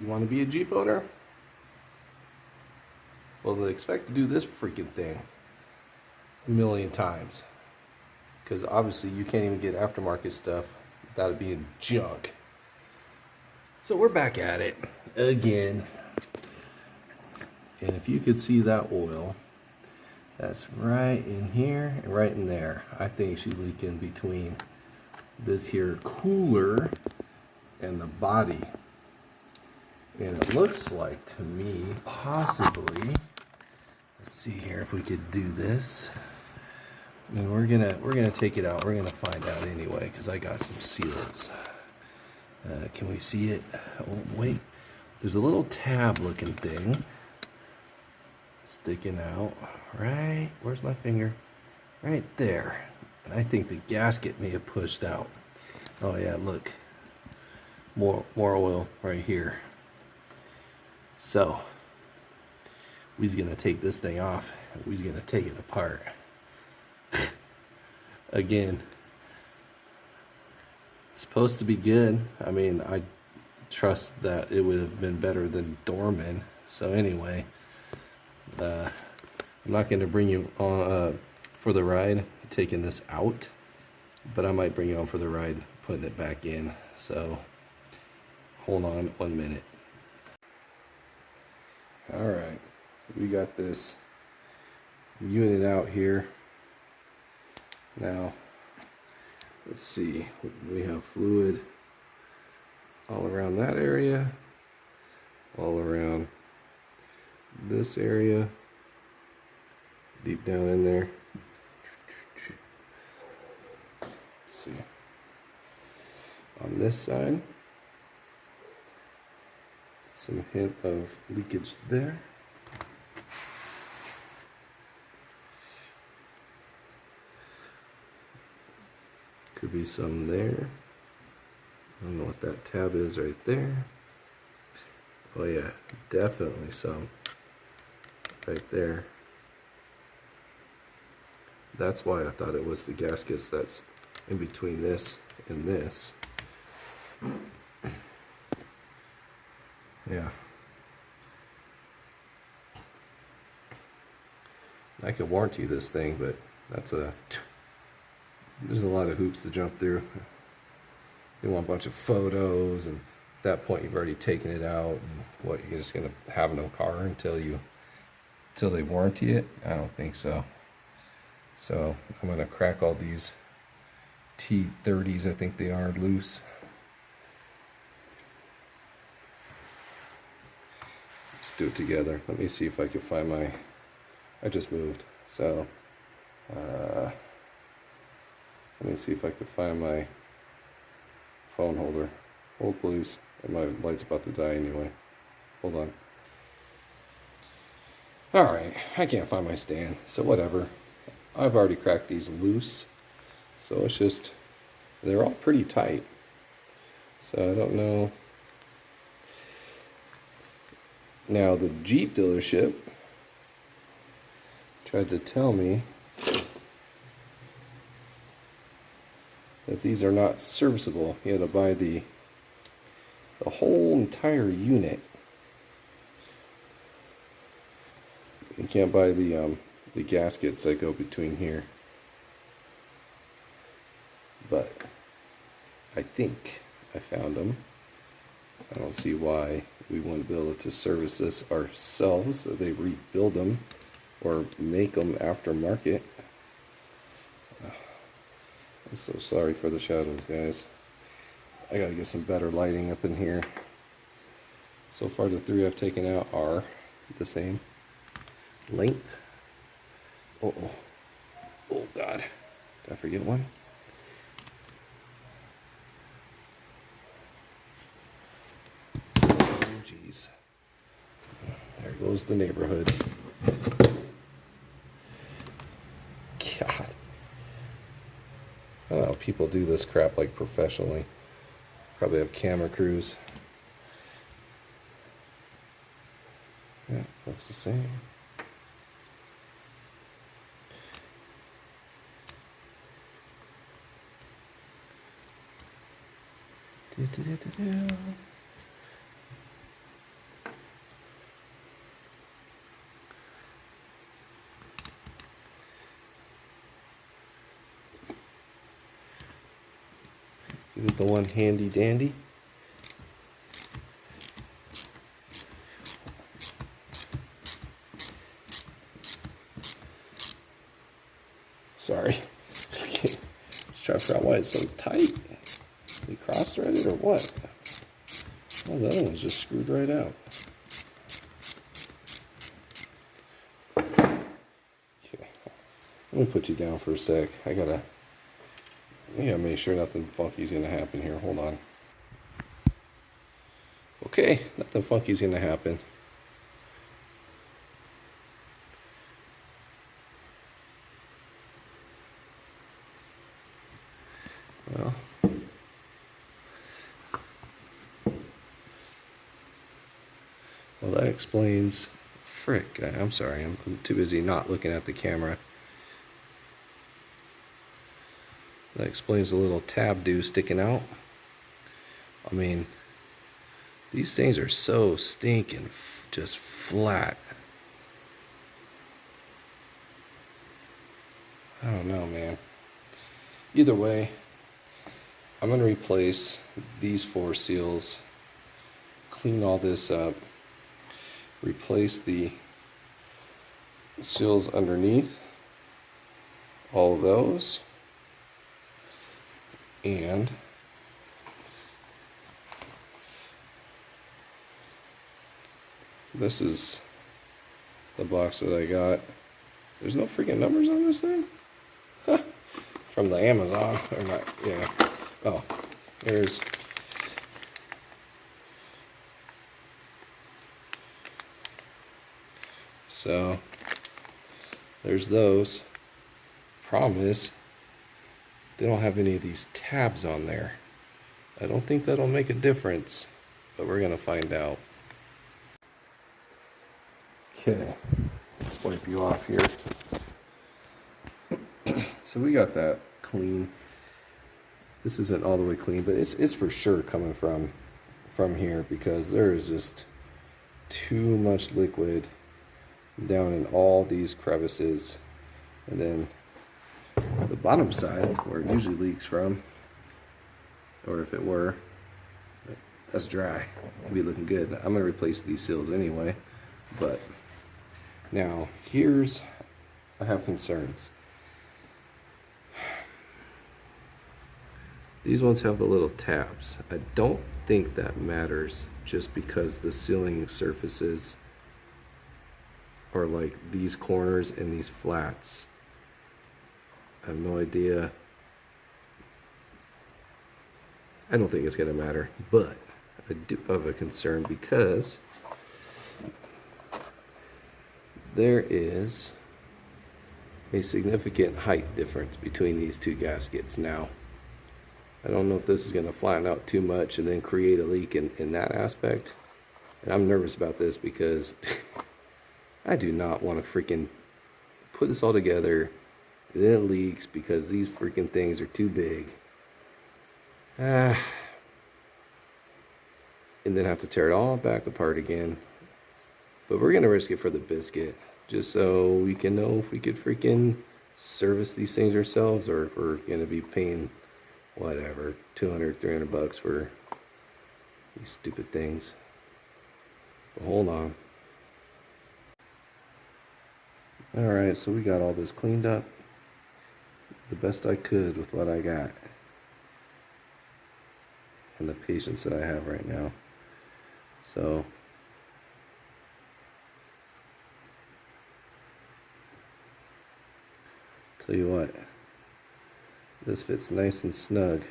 You want to be a Jeep owner? Well, they expect to do this freaking thing a million times. Because obviously you can't even get aftermarket stuff without it being junk. So we're back at it again. And if you could see that oil, that's right in here and right in there. I think she's leaking between this here cooler and the body. And it looks like to me, possibly, let's see here if we could do this. And we're gonna take it out. We're gonna find out anyway, because I got some seals. Can we see it? Oh wait, there's a little tab looking thing sticking out. Right, where's my finger? Right there. And I think the gasket may have pushed out. Oh yeah, look. More oil right here. So, we's gonna take this thing off and we's gonna take it apart. Again, it's supposed to be good. I mean, I trust that it would have been better than Dorman. So anyway, I'm not gonna bring you on for the ride taking this out, but I might bring you on for the ride putting it back in. So hold on 1 minute. All right, we got this unit out here. Now, let's see, we have fluid all around that area, all around this area, deep down in there. Let's see, on this side, some hint of leakage there. Could be some there. I don't know what that tab is right there. Oh yeah, definitely some right there. That's why I thought it was the gaskets that's in between this and this. Yeah. I could warranty this thing, but there's a lot of hoops to jump through. They want a bunch of photos, and at that point you've already taken it out, and what, you're just gonna have no car until they warranty it? I don't think so. So I'm gonna crack all these T30s, I think they are, loose. Let's do it together. Let me see if I can find my, I just moved, so let me see if I can find my phone holder. Hold please. And my light's about to die anyway. Hold on. Alright, I can't find my stand, so whatever. I've already cracked these loose. So it's just, they're all pretty tight. So I don't know. Now the Jeep dealership tried to tell me that these are not serviceable. You had to buy the whole entire unit. You can't buy the gaskets that go between here. But I think I found them. I don't see why we wouldn't be able to service this ourselves, so they rebuild them or make them aftermarket. I'm so sorry for the shadows, guys. I gotta get some better lighting up in here. So far the three I've taken out are the same length. Oh God, did I forget one? Oh geez, there goes the neighborhood. God, I don't know how people do this crap like professionally. Probably have camera crews. Yeah, looks the same. the one handy dandy. Sorry. Just trying to figure out why it's so tight. We cross-threaded or what? Oh, the other one's just screwed right out. Okay. Let me put you down for a sec. I gotta make sure nothing funky's gonna happen here. Hold on. Okay, nothing funky's gonna happen. Well, that explains. Frick, I'm sorry, I'm too busy not looking at the camera. That explains the little tab do sticking out. I mean, these things are so stinking just flat. I don't know, man. Either way, I'm going to replace these 4 seals, clean all this up, replace the seals underneath, all of those, and this is the box that I got. There's no freaking numbers on this thing? Huh. From the Amazon, or not, yeah. Oh, there's so there's those. Problem is, they don't have any of these tabs on there. I don't think that'll make a difference, but we're gonna find out. Okay, let's wipe you off here. So we got that clean. This isn't all the way clean, but it's for sure coming from here, because there is just too much liquid down in all these crevices. And then the bottom side, where it usually leaks from, or if it were, that's dry. It'll be looking good. I'm gonna replace these seals anyway, but now I have concerns. These ones have the little tabs. I don't think that matters, just because the sealing surfaces are like these corners and these flats. I have no idea. I don't think it's gonna matter, but I do have a concern because there is a significant height difference between these 2 gaskets now. I don't know if this is going to flatten out too much and then create a leak in that aspect. And I'm nervous about this because I do not want to freaking put this all together and then it leaks because these freaking things are too big. And then have to tear it all back apart again. But we're going to risk it for the biscuit, just so we can know if we could freaking service these things ourselves, or if we're going to be paying whatever, $200-300 for these stupid things. But hold on. Alright, so we got all this cleaned up the best I could with what I got and the patience that I have right now. So tell you what, this fits nice and snug.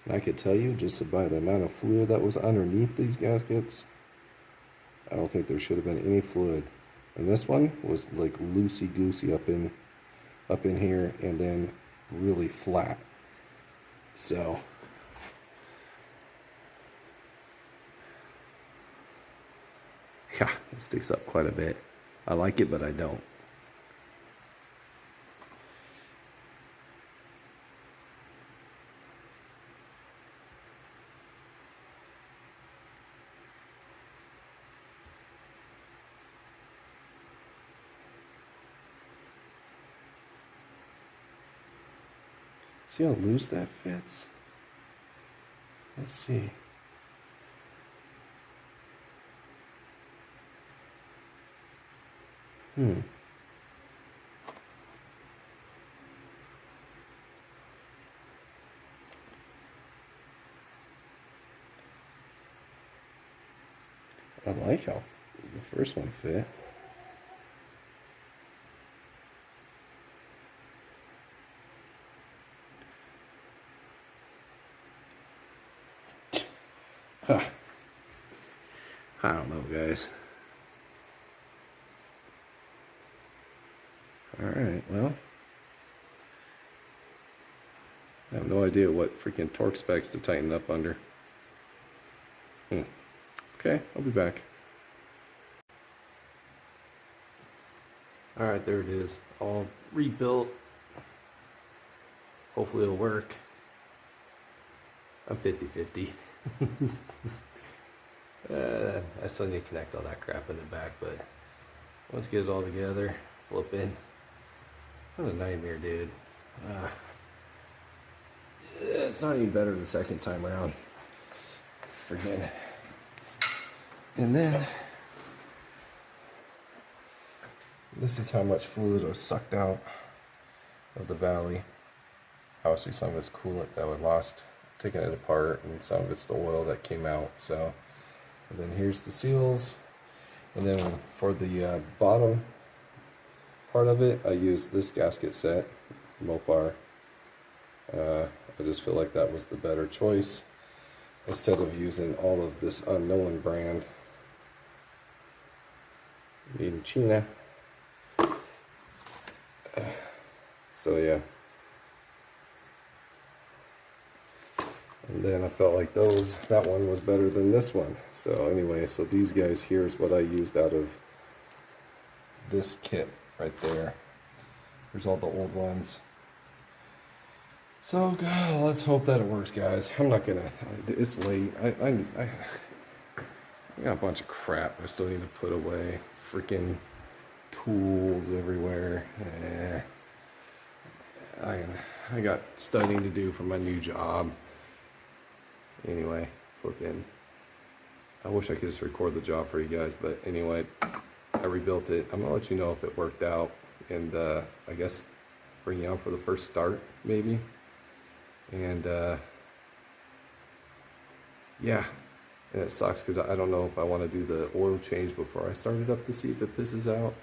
And I could tell you, just by the amount of fluid that was underneath these gaskets, I don't think there should have been any fluid. And this one was like loosey-goosey up in here, and then really flat. So yeah, it sticks up quite a bit. I like it, but I don't. See how loose that fits? Let's see. I like how the first one fit. Huh. I don't know, guys. Alright, well. I have no idea what freaking torque specs to tighten up under. Okay, I'll be back. Alright, there it is. All rebuilt. Hopefully it'll work. I'm 50-50. I still need to connect all that crap in the back, but let's get it all together. Flip in. What a nightmare, dude. It's not even better the second time around. Freaking. And then this is how much fluid was sucked out of the valley. Obviously some of it's coolant that was lost taking it apart, and some of it's the oil that came out. So, and then here's the seals, and then for the bottom part of it, I used this gasket set, Mopar. I just feel like that was the better choice instead of using all of this unknown brand made in China. So yeah. And then I felt like that one was better than this one. So anyway, so these guys here is what I used out of this kit right there. There's all the old ones. So God, let's hope that it works, guys. I'm not gonna, it's late. I got a bunch of crap I still need to put away. Freaking tools everywhere. I got studying to do for my new job. Anyway, flipping. I wish I could just record the job for you guys, but anyway, I rebuilt it. I'm gonna let you know if it worked out, and I guess bring you on for the first start, maybe. And yeah, and it sucks because I don't know if I want to do the oil change before I start it up to see if it pisses out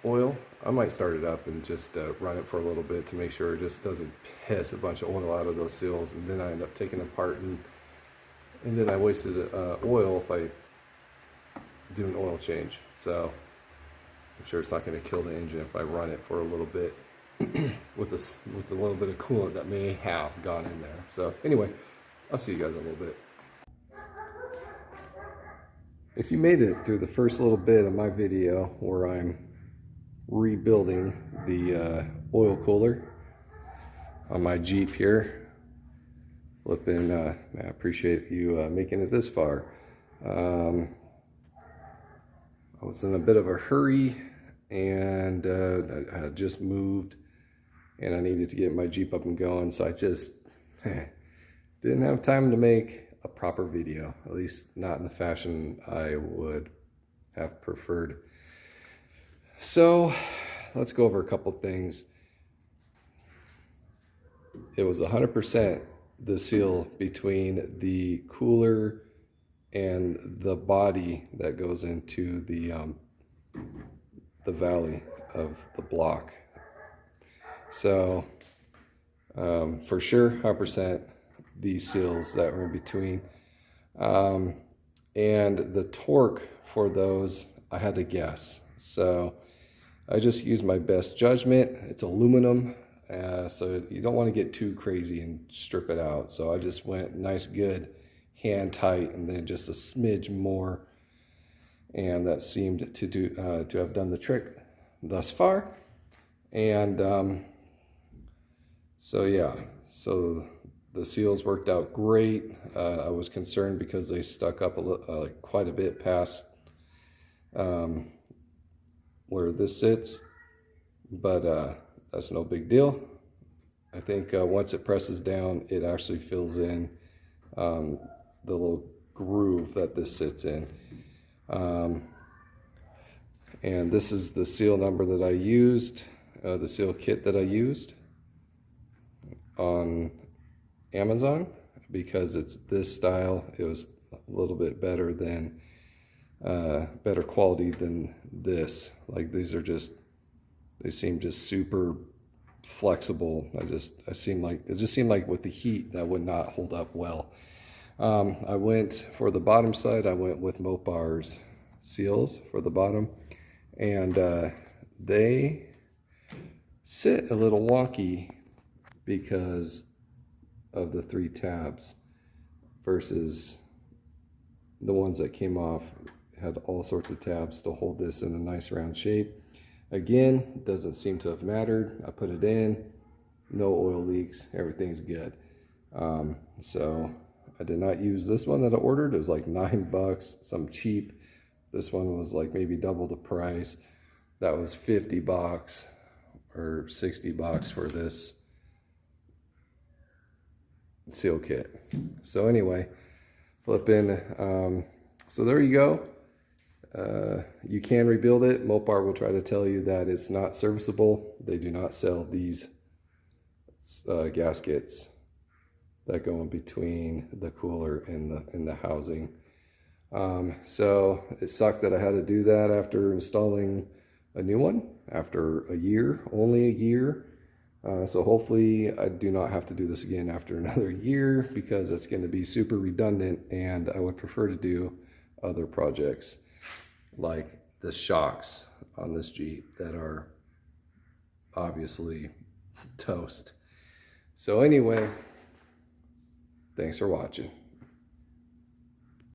oil. I might start it up and just run it for a little bit to make sure it just doesn't piss a bunch of oil out of those seals, and then I end up taking it apart, and then I wasted oil if I do an oil change. So I'm sure it's not going to kill the engine if I run it for a little bit with a little bit of coolant that may have gone in there. So anyway, I'll see you guys in a little bit. If you made it through the first little bit of my video where I'm rebuilding the oil cooler on my Jeep here, flipping, I appreciate you making it this far. I was in a bit of a hurry, and I had just moved, and I needed to get my Jeep up and going, so I just didn't have time to make a proper video, at least not in the fashion I would have preferred. So let's go over a couple things. It was 100% the seal between the cooler and the body that goes into the valley of the block. So for sure 100% these seals that were in between, and the torque for those I had to guess. So I just used my best judgment. It's aluminum, so you don't want to get too crazy and strip it out. So I just went nice, good, hand tight, and then just a smidge more, and that seemed to have done the trick thus far. And so yeah, so the seals worked out great. I was concerned because they stuck up quite a bit past where this sits, but that's no big deal. I think once it presses down, it actually fills in the little groove that this sits in. And this is the seal number that I used, the seal kit that I used on Amazon, because it's this style. It was a little bit better than better quality than this. Like, these are just, they seem just super flexible. It just seemed like with the heat that would not hold up well. I went for the bottom side, I went with Mopar's seals for the bottom, and they sit a little wonky because of the 3 tabs versus the ones that came off had all sorts of tabs to hold this in a nice round shape. Again, doesn't seem to have mattered. I put it in, no oil leaks, everything's good. So I did not use this one that I ordered. It was like $9, some cheap. This one was like maybe double the price. That was $50 or $60 for this seal kit. So anyway, flipping. So there you go. You can rebuild it. Mopar will try to tell you that it's not serviceable. They do not sell these gaskets that go in between the cooler and the housing. So it sucked that I had to do that after installing a new one after a year, only a year. So hopefully I do not have to do this again after another year, because it's going to be super redundant, and I would prefer to do other projects like the shocks on this Jeep that are obviously toast. So anyway, thanks for watching.